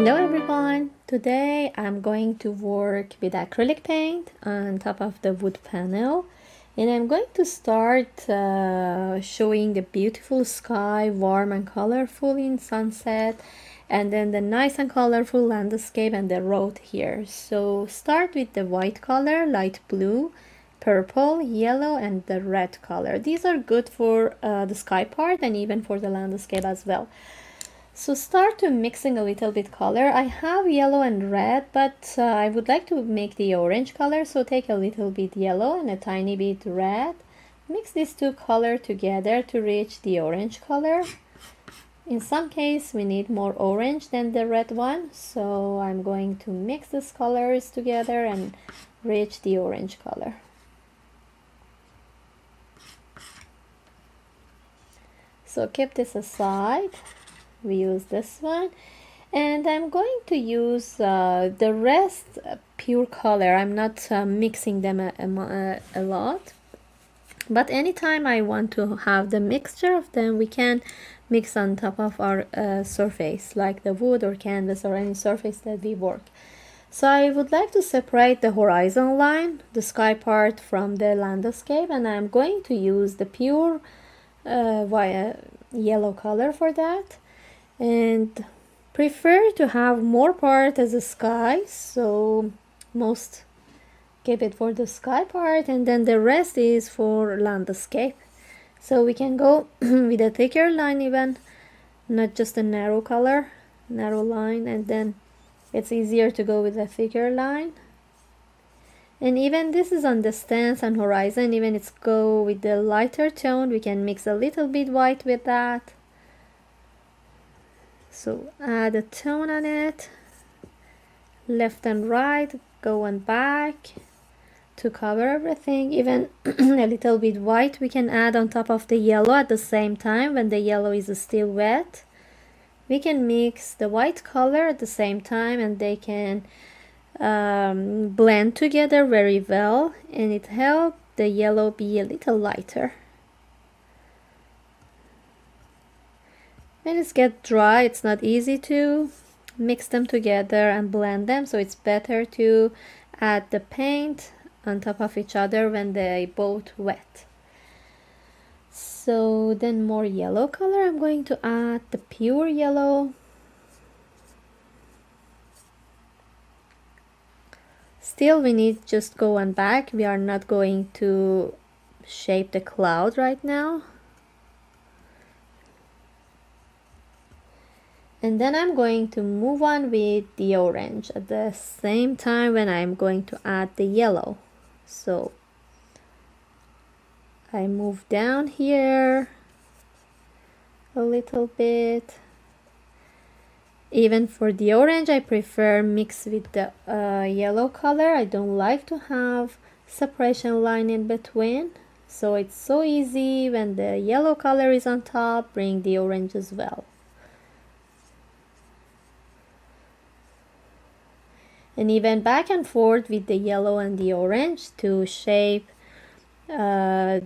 Hello everyone! Today I'm going to work with acrylic paint on top of the wood panel, and I'm going to start showing the beautiful sky, warm and colorful in sunset, and then the nice and colorful landscape and the road here. So start with the white color, light blue, purple, yellow and the red color. These are good for the sky part and even for the landscape as well. So start to mixing a little bit color. I have yellow and red, but I would like to make the orange color, so take a little bit yellow and a tiny bit red. Mix these two colors together to reach the orange color. In some case we need more orange than the red one, so I'm going to mix these colors together and reach the orange color. So keep this aside. We use this one, and I'm going to use the rest pure color. I'm not mixing them a lot, but anytime I want to have the mixture of them, we can mix on top of our surface, like the wood or canvas or any surface that we work. So I would like to separate the horizon line, the sky part, from the landscape, and I'm going to use the pure yellow color for that, and prefer to have more part as a sky, so most keep it for the sky part, and then the rest is for landscape. So we can go with a thicker line, even not just a narrow line, and then it's easier to go with a thicker line. And even this is on the stance and horizon, even it's go with the lighter tone, we can mix a little bit white with that. So add a tone on it, left and right, go and back to cover everything. Even a little bit white we can add on top of the yellow at the same time when the yellow is still wet. We can mix the white color at the same time, and they can blend together very well, and it helps the yellow be a little lighter. When it's get dry, it's not easy to mix them together and blend them, so it's better to add the paint on top of each other when they both wet. So then more yellow color, I'm going to add the pure yellow. Still we need just go and back. We are not going to shape the cloud right now. And then I'm going to move on with the orange at the same time when I'm going to add the yellow. So I move down here a little bit. Even for the orange, I prefer mix with the yellow color. I don't like to have separation line in between. So it's so easy when the yellow color is on top, bring the orange as well. And even back and forth with the yellow and the orange to shape the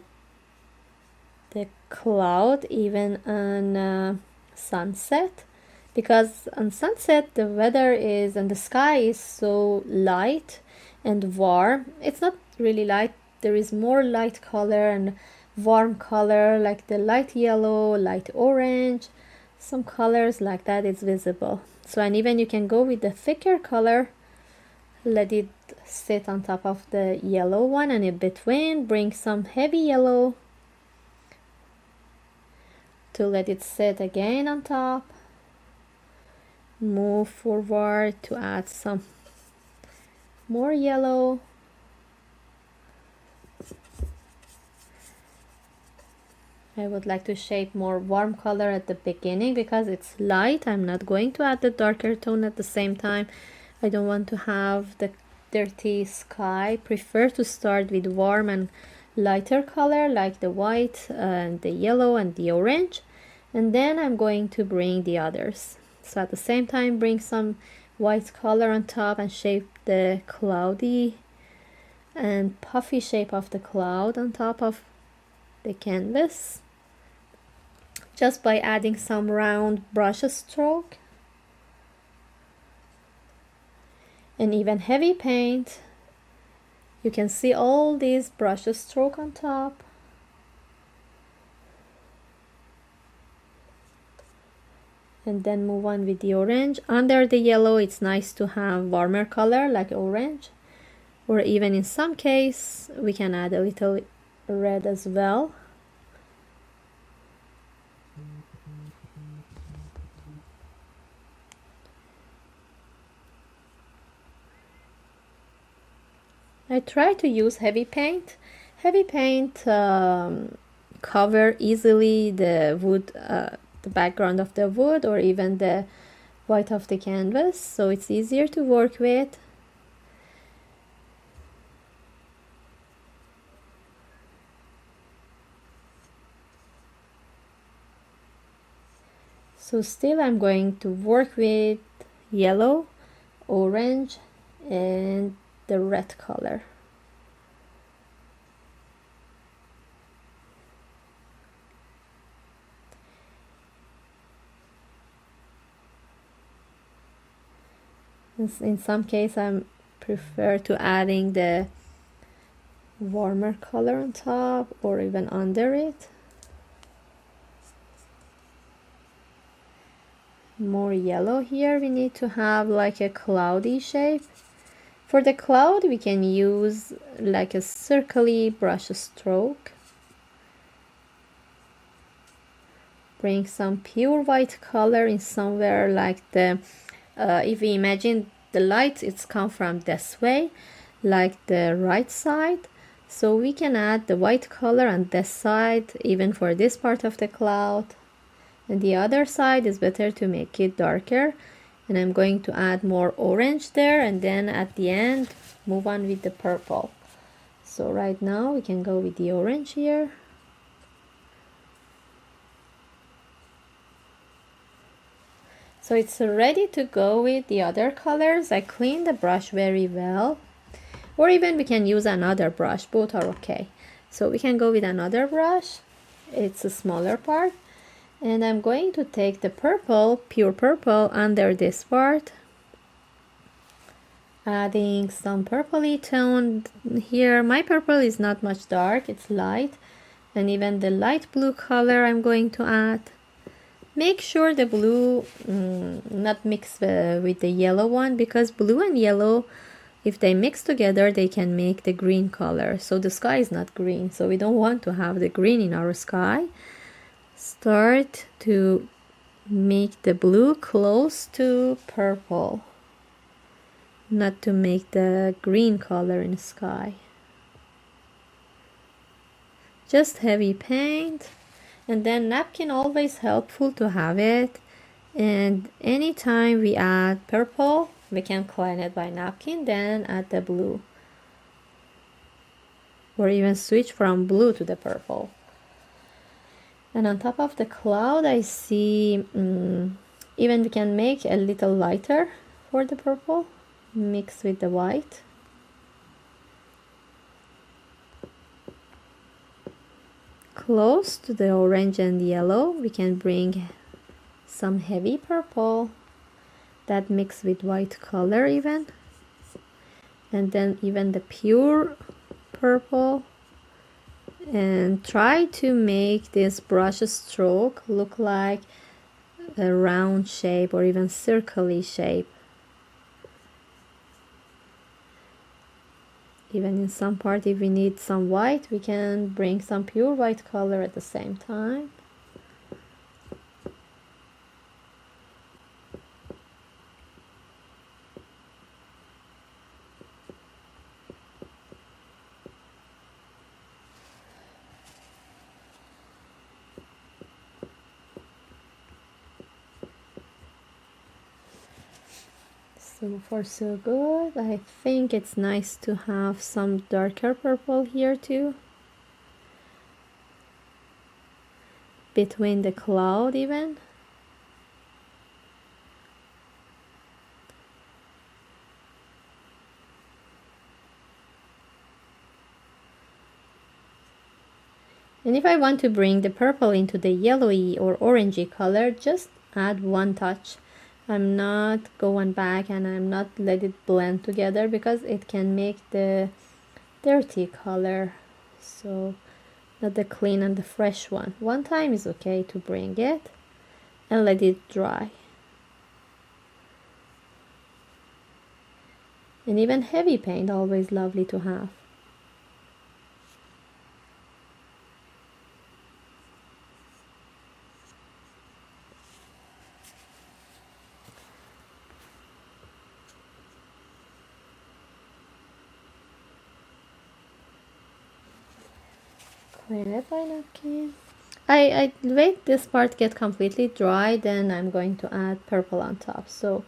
cloud even on sunset, because on sunset the weather is and the sky is so light and warm. It's not really light, there is more light color and warm color, like the light yellow, light orange, some colors like that is visible. So, and even you can go with the thicker color, let it sit on top of the yellow one, and in between bring some heavy yellow to let it sit again on top. Move forward to add some more yellow. I would like to shape more warm color at the beginning because it's light. I'm not going to add the darker tone at the same time. I don't want to have the dirty sky. Prefer to start with warm and lighter color like the white and the yellow and the orange, and then I'm going to bring the others. So at the same time bring some white color on top and shape the cloudy and puffy shape of the cloud on top of the canvas, just by adding some round brush stroke. and even heavy paint. You can see all these brush stroke on top. And then move on with the orange. Under the yellow, it's nice to have warmer color like orange, or even in some case we can add a little red as well. I try to use heavy paint. Heavy paint cover easily the wood, the background of the wood, or even the white of the canvas, so it's easier to work with. So still I'm going to work with yellow, orange, and the red color. In some case I prefer to adding the warmer color on top or even under it. More yellow here. We need to have like a cloudy shape. For the cloud we can use like a circly brush stroke. Bring some pure white color in somewhere like the if we imagine the light, it's come from this way, like the right side, so we can add the white color on this side even for this part of the cloud, and the other side is better to make it darker. And I'm going to add more orange there, and then at the end move on with the purple. So right now we can go with the orange here. So it's ready to go with the other colors. I cleaned the brush very well, or even we can use another brush, both are okay. So we can go with another brush, it's a smaller part, and I'm going to take the purple, pure purple, under this part, adding some purpley tone here. My purple is not much dark, it's light, and even the light blue color I'm going to add. Make sure the blue not mix with the yellow one, because blue and yellow, if they mix together, they can make the green color. So the sky is not green, so we don't want to have the green in our sky. Start to make the blue close to purple, not to make the green color in the sky. Just heavy paint. And then napkin, always helpful to have it, and anytime we add purple we can clean it by napkin, then add the blue, or even switch from blue to the purple. And on top of the cloud I see even we can make a little lighter for the purple, mix with the white. Close to the orange and yellow we can bring some heavy purple that mix with white color even, and then even the pure purple, and try to make this brush stroke look like a round shape or even circly shape. Even in some part, if we need some white, we can bring some pure white color at the same time. So far so good. I think it's nice to have some darker purple here too, between the cloud even. And if I want to bring the purple into the yellowy or orangey color, just add one touch I'm not going back and I'm not let it blend together because it can make the dirty color, so not the clean and the fresh one. One time is okay to bring it and let it dry. And even heavy paint always lovely to have. Clean it by napkin. I wait this part get completely dry, then I'm going to add purple on top. So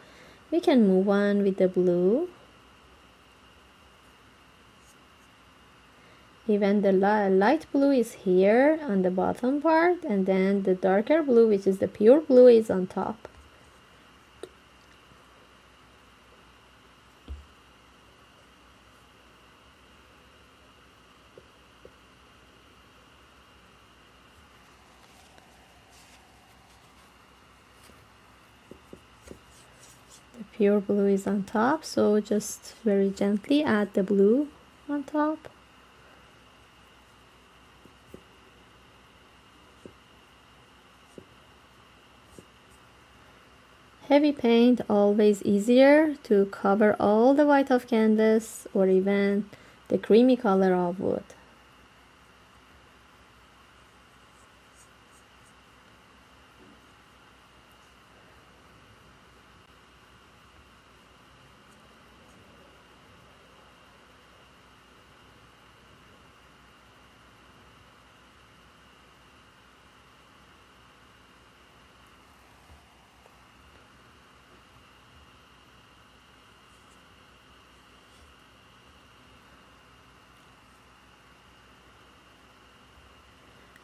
we can move on with the blue. Even the light blue is here on the bottom part, and then the darker blue, which is the pure blue, is on top. The pure blue is on top, so just very gently add the blue on top. Heavy paint always easier to cover all the white of canvas or even the creamy color of wood.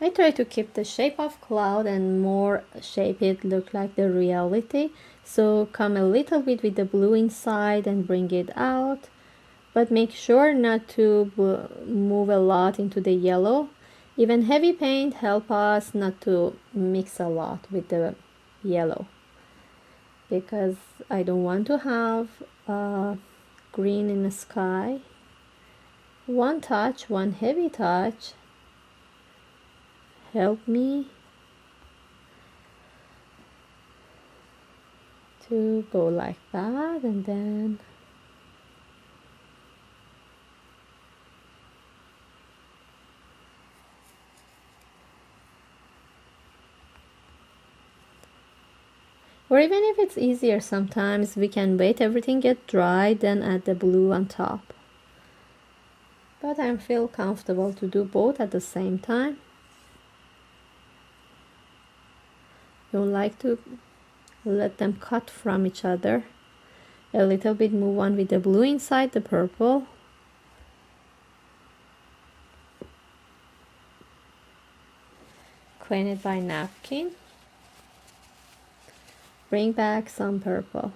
I try to keep the shape of cloud and more shape it look like the reality. So come a little bit with the blue inside and bring it out. But make sure not to move a lot into the yellow. Even heavy paint help us not to mix a lot with the yellow. Because I don't want to have green in the sky. One touch, one heavy touch help me to go like that, and then or even if it's easier, sometimes we can wait everything get dry, then add the blue on top. But I feel comfortable to do both at the same time. Don't like to let them cut from each other. A little bit move on with the blue inside the purple. Clean it by napkin. Bring back some purple.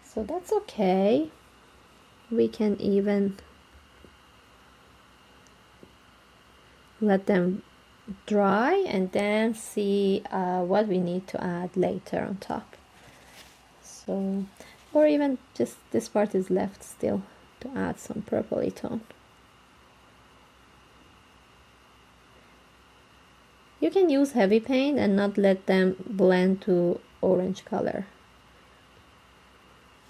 So that's okay. We can even let them dry and then see what we need to add later on top. So, or even just this part is left still to add some purpley tone. You can use heavy paint and not let them blend to orange color.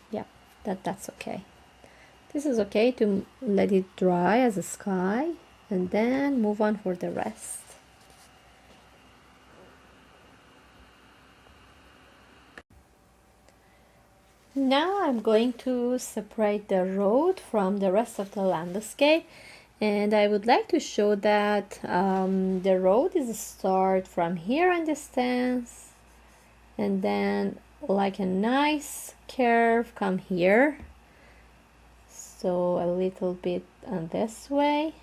Yeah, that's okay. This is okay to let it dry as a sky and then move on for the rest. Now I'm going to separate the road from the rest of the landscape, and I would like to show that the road is start from here in distance and then like a nice curve come here, so a little bit on this way.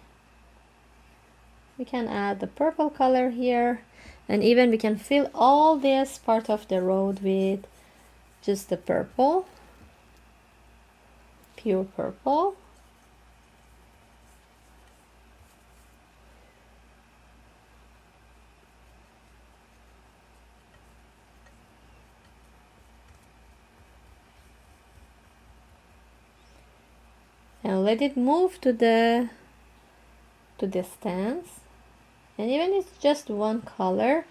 We can add the purple color here, and even we can fill all this part of the road with just the purple, pure purple. and let it move to the stance. And even if it's just one color,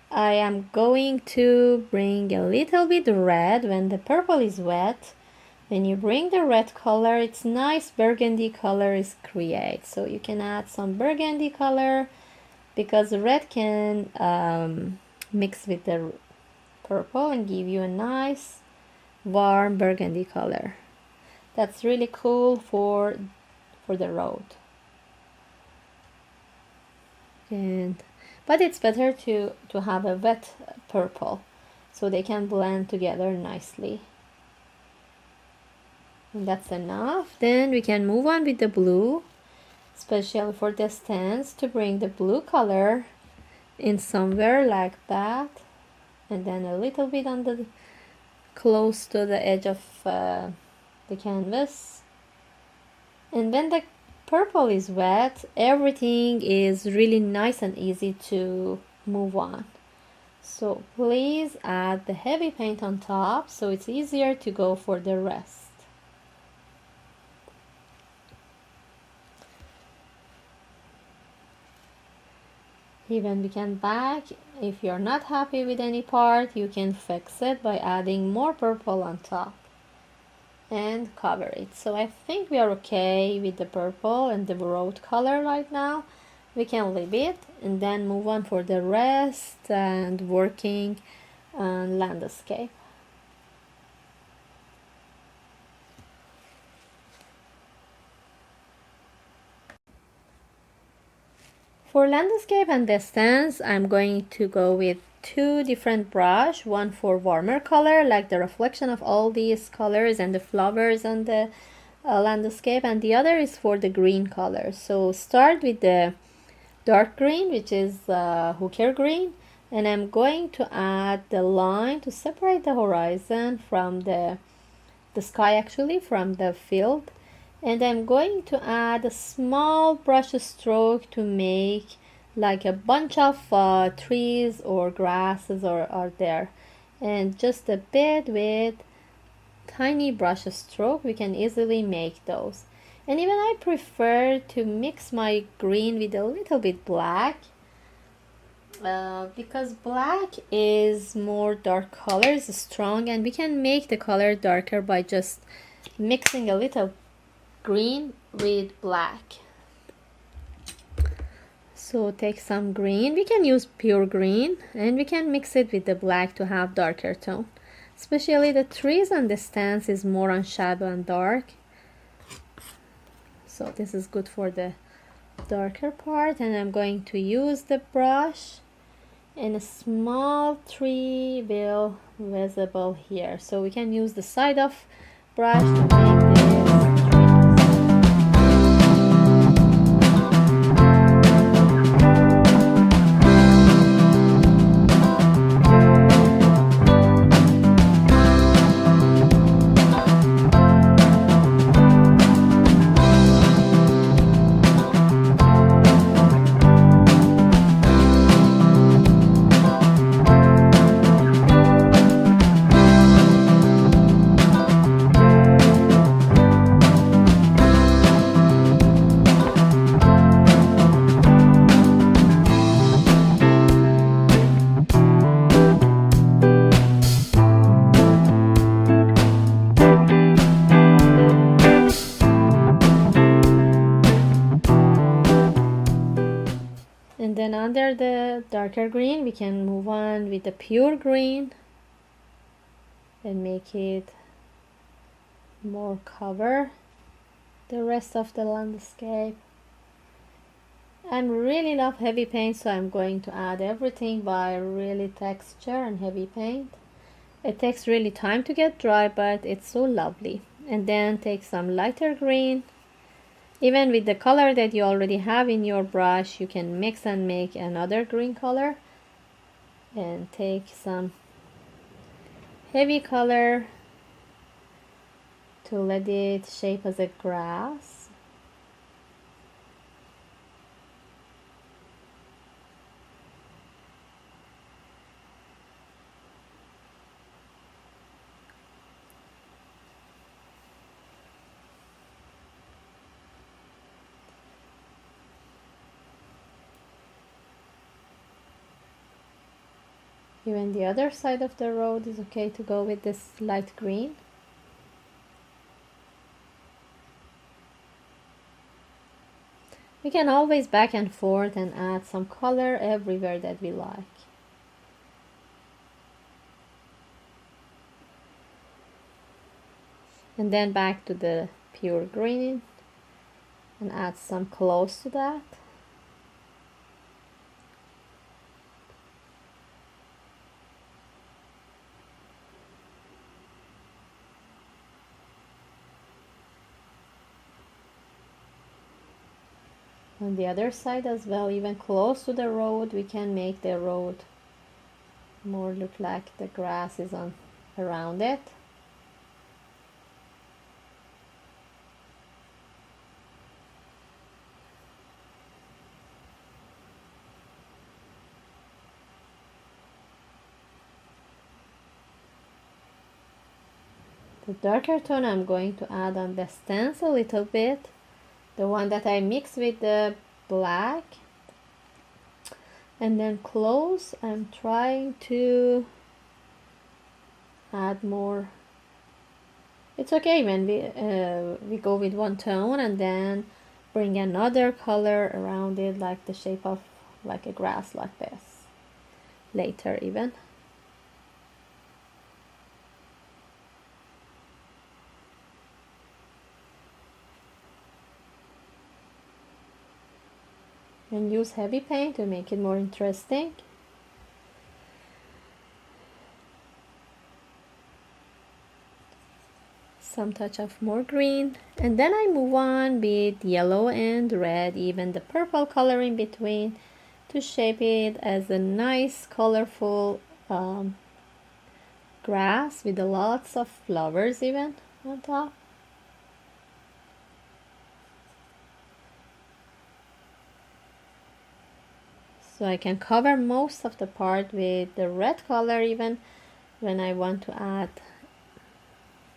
I am going to bring a little bit red when the purple is wet. When you bring the red color, it's nice burgundy color is create. So you can add some burgundy color because the red can mix with the purple and give you a nice warm burgundy color. That's really cool for the road. But it's better to have a wet purple so they can blend together nicely. And that's enough. Then we can move on with the blue, especially for the stance, to bring the blue color in somewhere like that, and then a little bit on the close to the edge of the canvas. And when the purple is wet, everything is really nice and easy to move on. So please add the heavy paint on top so it's easier to go for the rest. Even we can back, if you're not happy with any part, you can fix it by adding more purple on top and cover it. So I think we are okay with the purple and the road color right now. We can leave it and then move on for the rest and working on landscape. For landscape and distance, I'm going to go with two different brush, one for warmer color, like the reflection of all these colors and the flowers on the landscape, and the other is for the green color. So start with the dark green, which is hooker green, and I'm going to add the line to separate the horizon from the sky, actually from the field. And I'm going to add a small brush stroke to make like a bunch of trees or grasses are there, and just a bit with tiny brush stroke we can easily make those. And even I prefer to mix my green with a little bit black because black is more dark color, is strong, and we can make the color darker by just mixing a little green with black. So take some green, we can use pure green, and we can mix it with the black to have darker tone. Especially the trees and the stance is more on shadow and dark. So this is good for the darker part, and I'm going to use the brush, and a small tree will visible here. So we can use the side of brush to make this. And then under the darker green we can move on with the pure green and make it more cover the rest of the landscape. I really love heavy paint, so I'm going to add everything by really texture and heavy paint. It takes really time to get dry, but it's so lovely. And then take some lighter green. Even with the color that you already have in your brush, you can mix and make another green color. And take some heavy color to let it shape as a grass. Even the other side of the road is okay to go with this light green. We can always back and forth and add some color everywhere that we like. And then back to the pure green and add some close to that. On the other side as well, even close to the road, we can make the road more look like the grass is on around it. The darker tone I'm going to add on the stems a little bit, the one that I mix with the black. And then close, I'm trying to add more. It's okay when we go with one tone and then bring another color around it, like the shape of like a grass like this later even. And use heavy paint to make it more interesting. Some touch of more green, and then I move on with yellow and red, even the purple color in between, to shape it as a nice colorful grass with lots of flowers even on top. So I can cover most of the part with the red color. Even when I want to add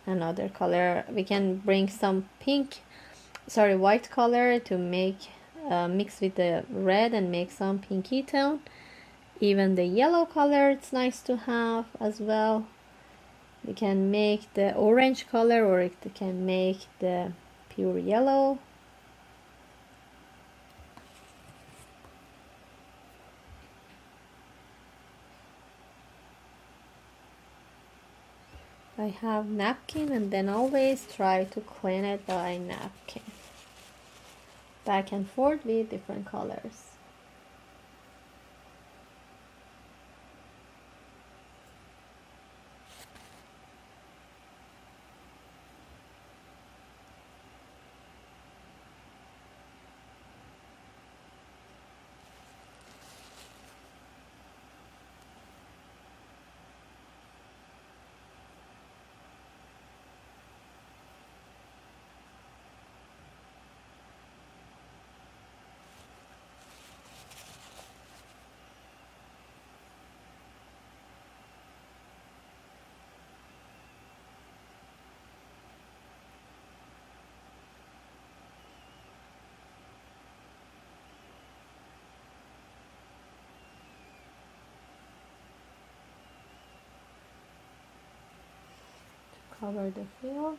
another color, we can bring some white color to make mix with the red and make some pinky tone. Even the yellow color, it's nice to have as well. We can make the orange color, or it can make the pure yellow. I have napkin, and then always try to clean it by napkin. Back and forth with different colors. Cover the field.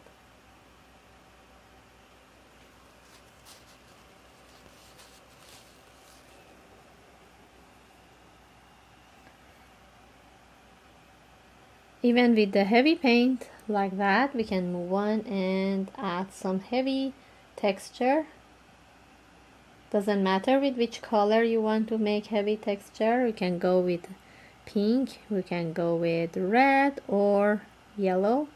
Even with the heavy paint like that, we can move on and add some heavy texture. Doesn't matter with which color you want to make heavy texture. We can go with pink, we can go with red or yellow.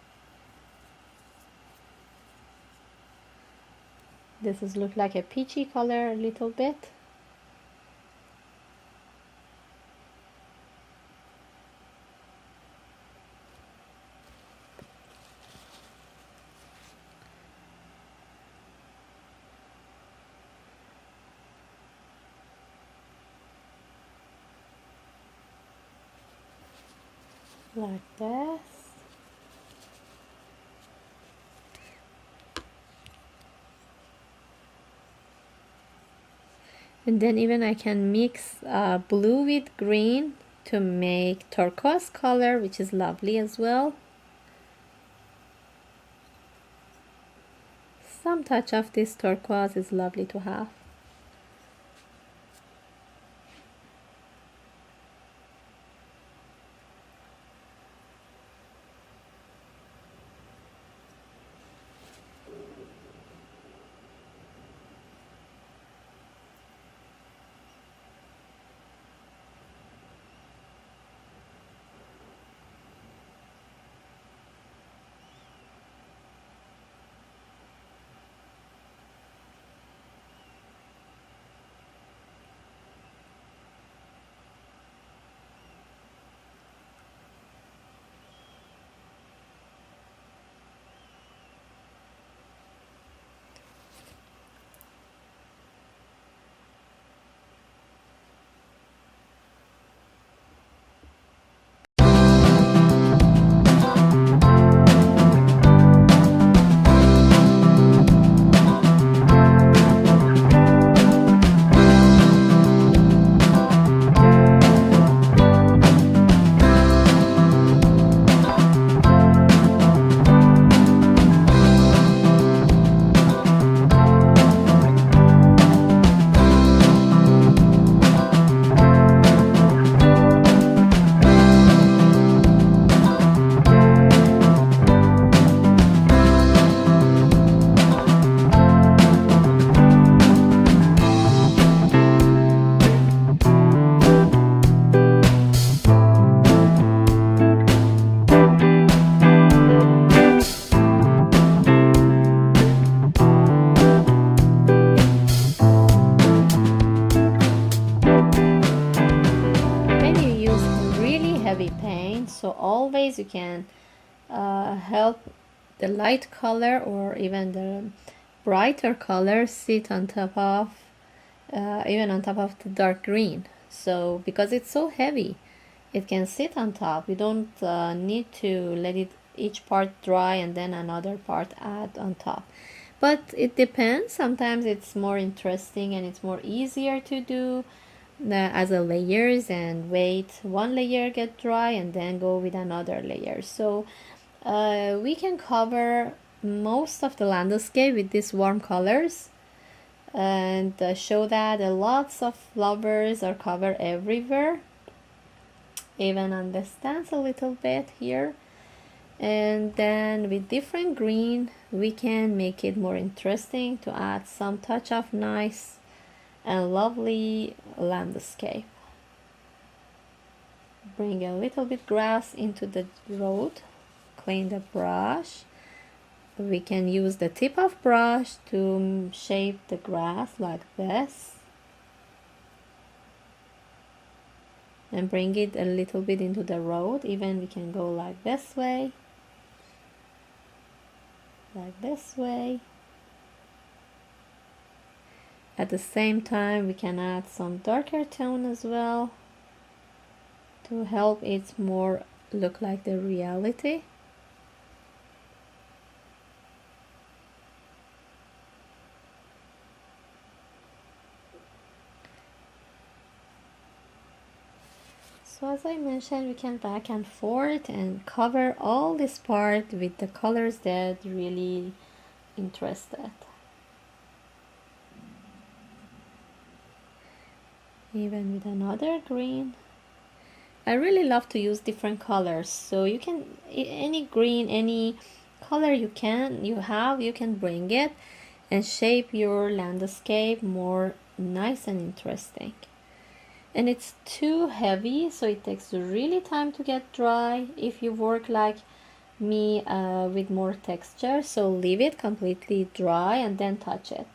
This is look like a peachy color a little bit. Like this. And then even I can mix blue with green to make turquoise color, which is lovely as well. Some touch of this turquoise is lovely to have. So always you can help the light color or even the brighter color sit on top of even on top of the dark green. So because it's so heavy, it can sit on top. You don't need to let it each part dry and then another part add on top. But it depends. Sometimes it's more interesting and it's more easier to do as a layers and wait one layer get dry and then go with another layer. So we can cover most of the landscape with these warm colors and show that lots of flowers are covered everywhere, even on the stands a little bit here. And then with different green we can make it more interesting to add some touch of nice and lovely landscape. Bring a little bit grass into the road, clean the brush. We can use the tip of brush to shape the grass like this and bring it a little bit into the road. Even we can go like this way, like this way. At the same time we can add some darker tone as well to help it more look like the reality. So as I mentioned, we can back and forth and cover all this part with the colors that really interested. Even with another green. I really love to use different colors, so you can any green, any color you can bring it and shape your landscape more nice and interesting. And it's too heavy, so it takes really time to get dry if you work like me with more texture. So leave it completely dry and then touch it.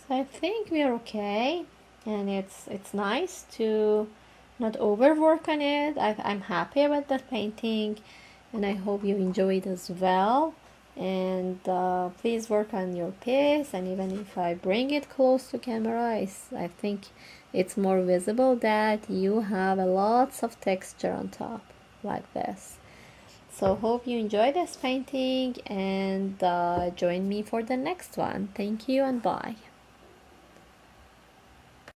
So I think we are okay, and it's nice to not overwork on it. I'm happy with the painting, and I hope you enjoy it as well. And please work on your piece, and even if I bring it close to camera, I think it's more visible that you have a lots of texture on top like this. So hope you enjoy this painting, and join me for the next one. Thank you and bye.